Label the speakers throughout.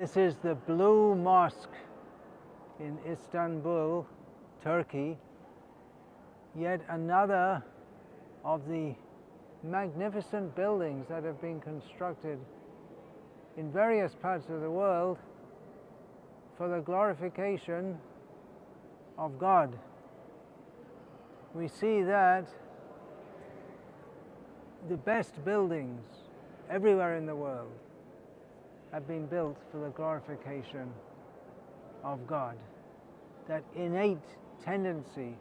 Speaker 1: This is the Blue Mosque in Istanbul, Turkey, yet another of the magnificent buildings that have been constructed in various parts of the world for the glorification of God. We see that the best buildings everywhere in the world have been built for the glorification of God. That innate tendency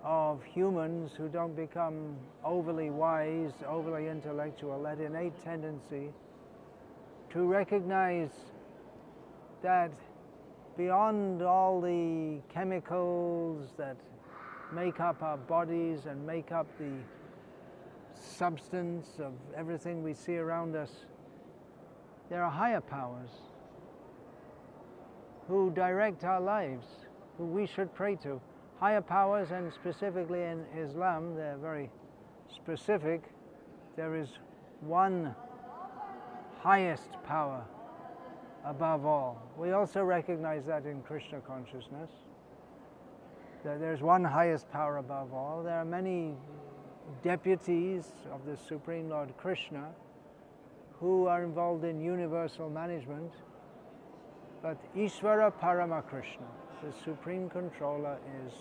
Speaker 1: of humans who don't become overly wise, overly intellectual, that innate tendency to recognize that beyond all the chemicals that make up our bodies and make up the substance of everything we see around us, there are higher powers who direct our lives, who we should pray to. Higher powers, and specifically in Islam, they're very specific. There is one highest power above all. We also recognize that in Krishna consciousness, that there's one highest power above all. There are many deputies of the Supreme Lord Krishna who are involved in universal management, but Ishvara Parama Krishna, the Supreme Controller, is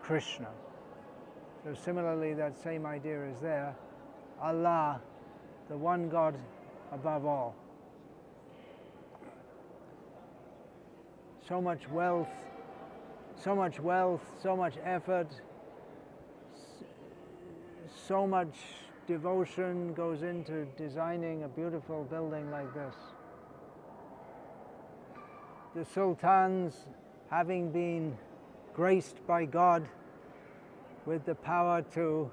Speaker 1: Krishna. So similarly, that same idea is there. Allah, the one God above all. So much wealth, so much effort, so much devotion goes into designing a beautiful building like this. The sultans, having been graced by God with the power to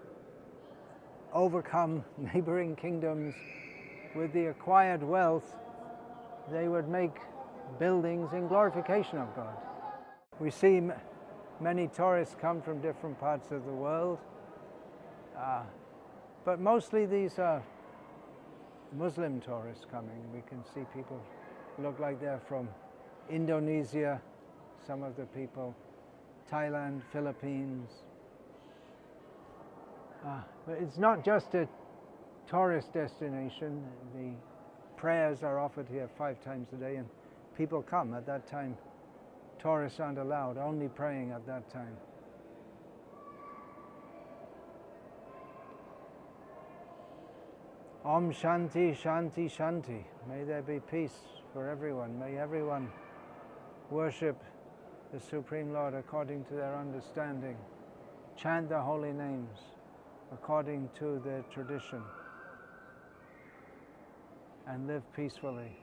Speaker 1: overcome neighboring kingdoms with the acquired wealth, they would make buildings in glorification of God. We see many tourists come from different parts of the world, but mostly these are Muslim tourists coming. We can see people look like they're from Indonesia, some of the people, Thailand, Philippines. But it's not just a tourist destination. The prayers are offered here 5 times a day, and people come. At that time, tourists aren't allowed, only praying at that time. Om Shanti, Shanti, Shanti. May there be peace for everyone. May everyone worship the Supreme Lord according to their understanding. Chant the holy names according to their tradition, and live peacefully.